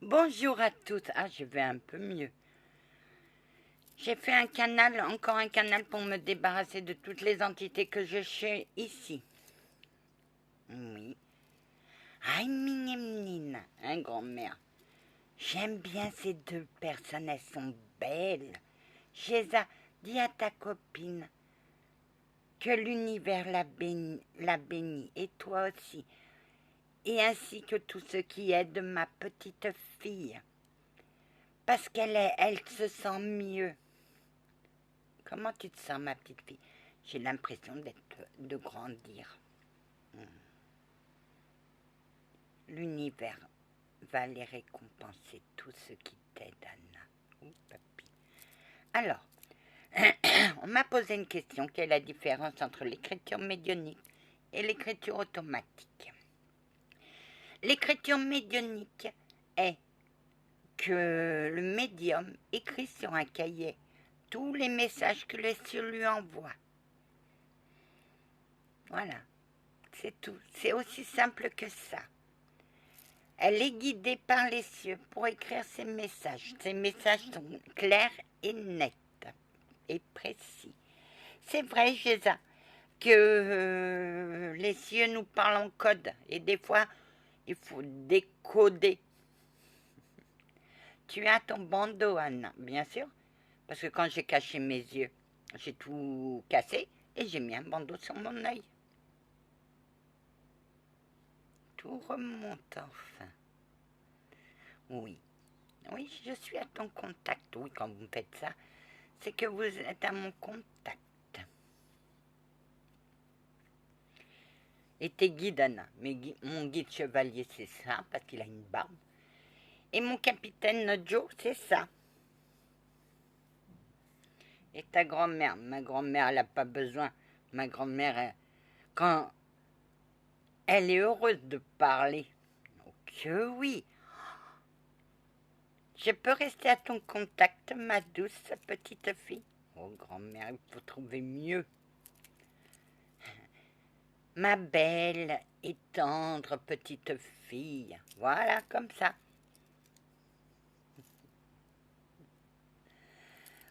Bonjour à toutes. Ah, je vais un peu mieux. J'ai fait un canal, encore un canal pour me débarrasser de toutes les entités que je cherche ici. Oui. Aïe, mignonne, hein, grand-mère. J'aime bien ces deux personnes, elles sont belles. Géza, dis à ta copine que l'univers la bénit, et toi aussi, et ainsi que tous ceux qui aident ma petite fille. Parce elle se sent mieux. Comment tu te sens, ma petite fille? J'ai l'impression de grandir. L'univers va les récompenser, tous ceux qui t'aident, Anna. Oh, papy. Alors, on m'a posé une question. Quelle est la différence entre l'écriture médiumnique et l'écriture automatique? L'écriture médiumnique est que le médium écrit sur un cahier tous les messages que les cieux lui envoient. Voilà, c'est tout. C'est aussi simple que ça. Elle est guidée par les cieux pour écrire ses messages. Ses messages sont clairs et nets et précis. C'est vrai, Géza, que les cieux nous parlent en code et des fois, il faut décoder. Tu as ton bandeau, Anna, bien sûr, parce que quand j'ai caché mes yeux, j'ai tout cassé et j'ai mis un bandeau sur mon œil. Tout remonte enfin. Oui, oui, je suis à ton contact. Oui, quand vous me faites ça, c'est que vous êtes à mon contact. Et tes guides, Anna. Mon guide chevalier, c'est ça, parce qu'il a une barbe. Et mon capitaine Joe, c'est ça. Et ta grand-mère, ma grand-mère, elle n'a pas besoin. Ma grand-mère, quand elle est heureuse de parler, oh que oui. Je peux rester à ton contact, ma douce petite fille. Oh, grand-mère, il faut trouver mieux. Ma belle et tendre petite fille. Voilà, comme ça.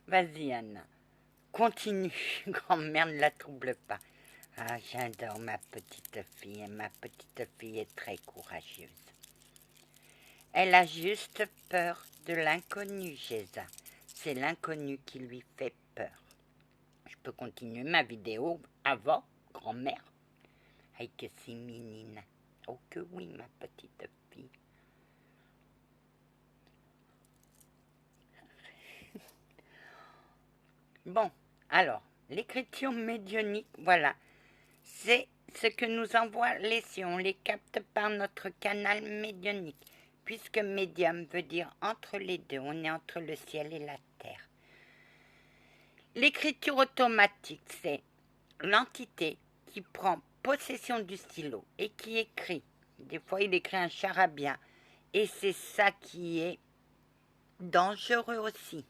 Vas-y, Anna. Continue. Grand-mère, ne la trouble pas. Ah, j'adore ma petite fille. Ma petite fille est très courageuse. Elle a juste peur de l'inconnu, Géza. C'est l'inconnu qui lui fait peur. Je peux continuer ma vidéo avant, grand-mère? Aïe, que c'est minine. Oh que oui, ma petite fille. Bon, alors, l'écriture médiumnique, voilà. C'est ce que nous envoient les cieux. On les capte par notre canal médiumnique. Puisque médium veut dire entre les deux. On est entre le ciel et la terre. L'écriture automatique, c'est l'entité qui prend possession du stylo et qui écrit. Des fois, il écrit un charabia. Et c'est ça qui est dangereux aussi.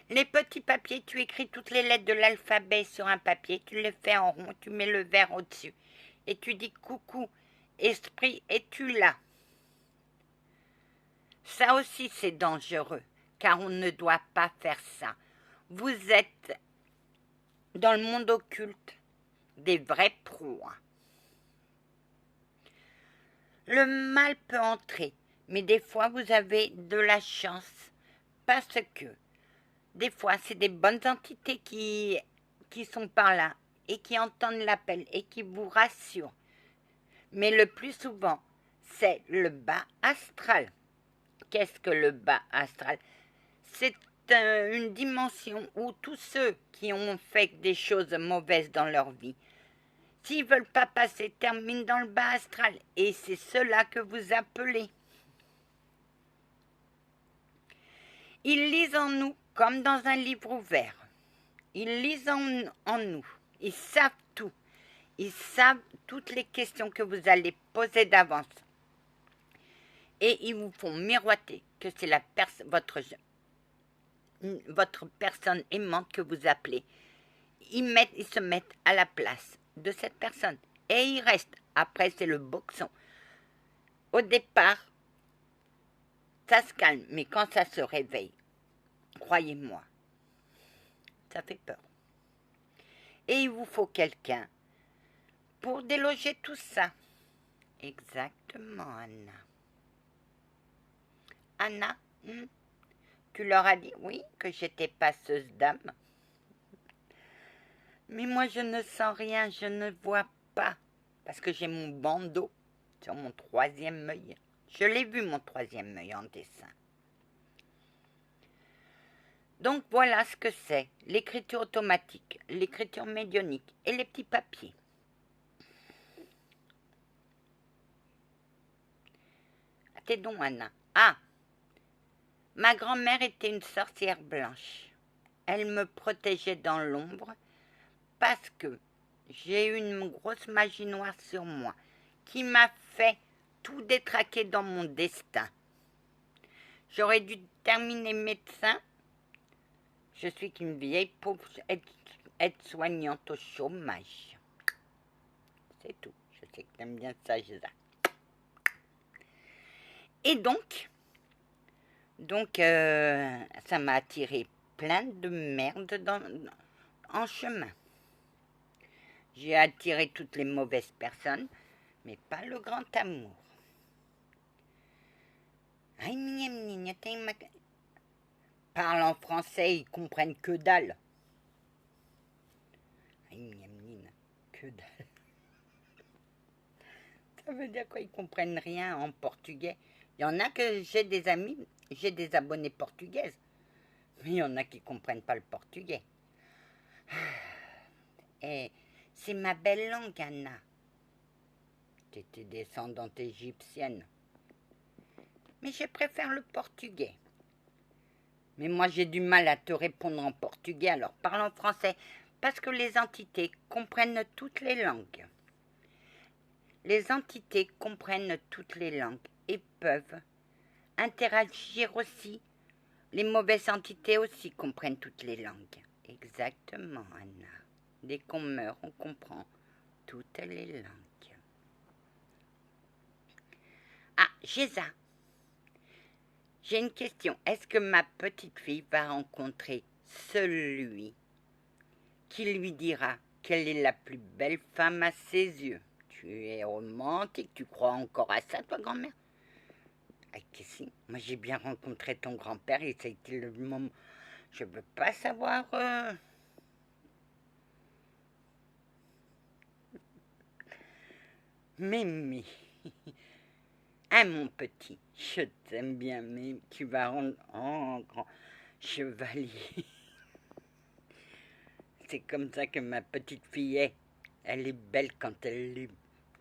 Les petits papiers, tu écris toutes les lettres de l'alphabet sur un papier, tu le fais en rond, tu mets le verre au-dessus. Et tu dis coucou, esprit, es-tu là? Ça aussi, c'est dangereux, car on ne doit pas faire ça. Vous êtes, dans le monde occulte, des vrais pros. Le mal peut entrer, mais des fois, vous avez de la chance, parce que des fois, c'est des bonnes entités qui sont par là et qui entendent l'appel et qui vous rassurent. Mais le plus souvent, c'est le bas astral. Qu'est-ce que le bas astral? C'est une dimension où tous ceux qui ont fait des choses mauvaises dans leur vie, s'ils ne veulent pas passer, terminent dans le bas astral. Et c'est cela que vous appelez. Ils lisent en nous comme dans un livre ouvert. Ils lisent en nous. Ils savent tout. Ils savent toutes les questions que vous allez poser d'avance. Et ils vous font miroiter que c'est votre personne aimante que vous appelez. Ils se mettent à la place de cette personne. Et ils restent. Après, c'est le boxon. Au départ, ça se calme, mais quand ça se réveille, croyez-moi, ça fait peur. Et il vous faut quelqu'un pour déloger tout ça. Exactement, Anna. Anna, tu leur as dit, oui, que j'étais passeuse d'âme. Mais moi, je ne sens rien, je ne vois pas. Parce que j'ai mon bandeau sur mon troisième œil. Je l'ai vu, mon troisième œil en dessin. Donc voilà ce que c'est, l'écriture automatique, l'écriture médiumnique et les petits papiers. T'es donc, Anna. Ah, ma grand-mère était une sorcière blanche. Elle me protégeait dans l'ombre parce que j'ai eu une grosse magie noire sur moi qui m'a fait tout détraquer dans mon destin. J'aurais dû terminer médecin. Je suis qu'une vieille pauvre aide-soignante au chômage. C'est tout. Je sais que t'aimes bien ça, Géza. Et donc ça m'a attiré plein de merde en chemin. J'ai attiré toutes les mauvaises personnes, mais pas le grand amour. Parle en français, ils comprennent que dalle. Que dalle. Ça veut dire quoi? Ils comprennent rien en portugais. Il y en a que j'ai des amis, j'ai des abonnés portugaises. Mais il y en a qui ne comprennent pas le portugais. Et c'est ma belle langue, Anna. Tu étais descendante égyptienne. Mais je préfère le portugais. Mais moi, j'ai du mal à te répondre en portugais, alors parle en français. Parce que les entités comprennent toutes les langues. Les entités comprennent toutes les langues et peuvent interagir aussi. Les mauvaises entités aussi comprennent toutes les langues. Exactement, Anna. Dès qu'on meurt, on comprend toutes les langues. Ah, Géza, j'ai une question. Est-ce que ma petite fille va rencontrer celui qui lui dira qu'elle est la plus belle femme à ses yeux? Tu es romantique, tu crois encore à ça, toi, grand-mère? Ah, qu'est-ce que moi, j'ai bien rencontré ton grand-père et ça a été le moment... Je veux pas savoir... Mémé. Ah, mon petit, je t'aime bien, mais tu vas rendre en grand chevalier. C'est comme ça que ma petite fille est. Elle est belle quand elle est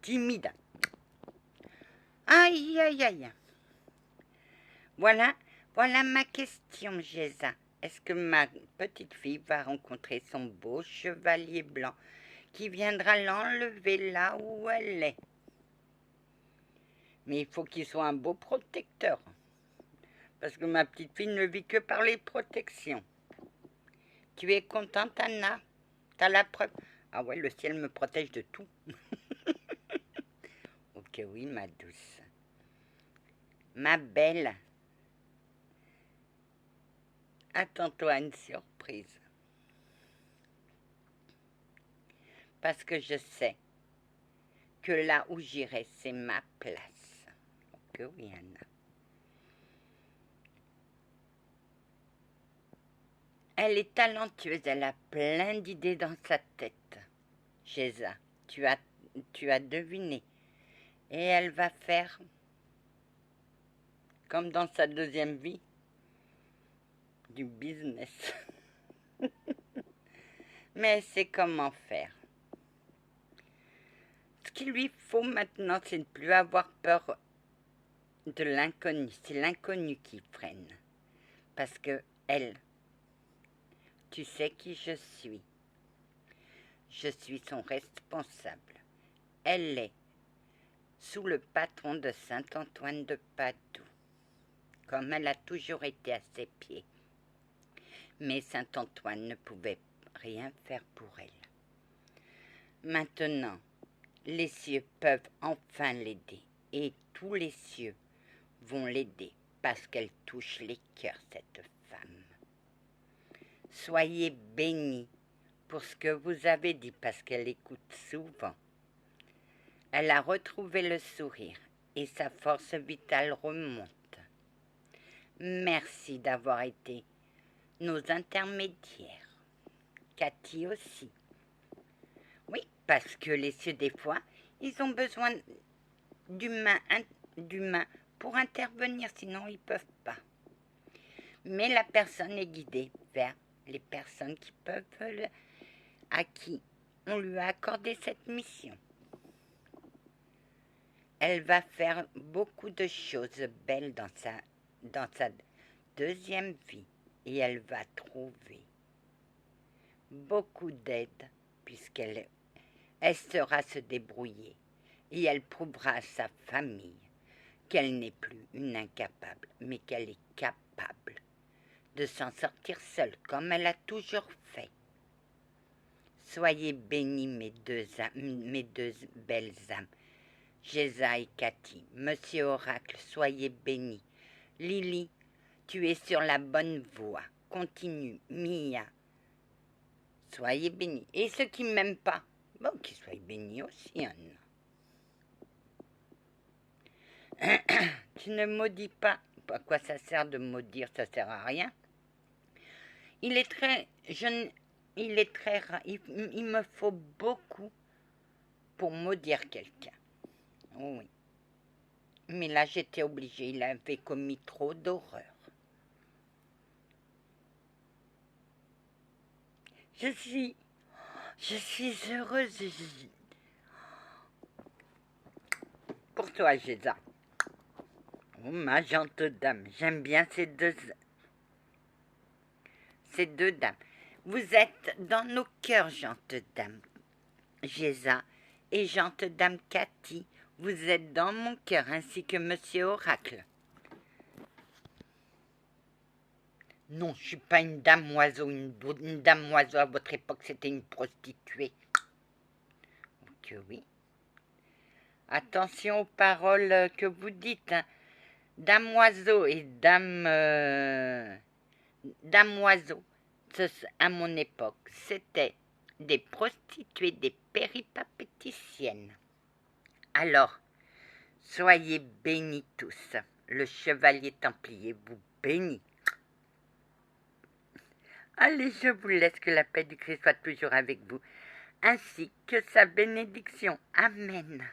timide. Aïe, aïe, aïe. Voilà ma question, Géza. Est-ce que ma petite fille va rencontrer son beau chevalier blanc qui viendra l'enlever là où elle est? Mais il faut qu'il soit un beau protecteur. Parce que ma petite fille ne vit que par les protections. Tu es contente, Anna? T'as la preuve? Ah ouais, le ciel me protège de tout. Ok, oui, ma douce. Ma belle. Attends-toi à une surprise. Parce que je sais que là où j'irai, c'est ma place. Ok, oui, Anna. Elle est talentueuse, elle a plein d'idées dans sa tête. Géza, tu as deviné. Et elle va faire comme dans sa deuxième vie, du business. Mais c'est comment faire. Ce qu'il lui faut maintenant, c'est ne plus avoir peur de l'inconnu. C'est l'inconnu qui freine. Parce que elle, tu sais qui je suis. Je suis son responsable. Elle est sous le patron de Saint-Antoine de Padoue, comme elle a toujours été à ses pieds. Mais Saint-Antoine ne pouvait rien faire pour elle. Maintenant, les cieux peuvent enfin l'aider. et tous les cieux vont l'aider parce qu'elle touche les cœurs, cette femme. Soyez bénis pour ce que vous avez dit parce qu'elle écoute souvent. Elle a retrouvé le sourire et sa force vitale remonte. Merci d'avoir été nos intermédiaires. Cathy aussi. Oui, parce que les cieux, des fois, ils ont besoin d'humains pour intervenir, sinon ils ne peuvent pas. Mais la personne est guidée vers les personnes qui peuvent, à qui on lui a accordé cette mission. Elle va faire beaucoup de choses belles dans sa deuxième vie et elle va trouver beaucoup d'aide puisqu'elle saura se débrouiller et elle prouvera à sa famille qu'elle n'est plus une incapable, mais qu'elle est capable de s'en sortir seule, comme elle a toujours fait. Soyez bénis, mes deux belles âmes, Géza et Cathy. Monsieur Oracle, soyez bénis. Lily, tu es sur la bonne voie. Continue, Mia. Soyez bénis. Et ceux qui ne m'aiment pas, bon, qu'ils soient bénis aussi, Anne. Tu ne maudis pas. À quoi ça sert de maudire? Ça sert à rien. Il est très rare. Il me faut beaucoup pour maudire quelqu'un. Oui. Mais là, j'étais obligée. Il avait commis trop d'horreurs. Je suis heureuse. Pour toi, Géza. Oh, ma gente dame. J'aime bien ces deux dames. Vous êtes dans nos cœurs, gente dame Géza et gente dame Cathy. Vous êtes dans mon cœur, ainsi que Monsieur Oracle. Non, je ne suis pas une dame oiseau. Une dame oiseau, à votre époque, c'était une prostituée. Que oui. Attention aux paroles que vous dites. Hein. Dame oiseau et dame oiseau, à mon époque, c'était des prostituées, des péripapéticiennes. Alors, soyez bénis tous. Le chevalier templier vous bénit. Allez, je vous laisse, que la paix du Christ soit toujours avec vous, ainsi que sa bénédiction. Amen.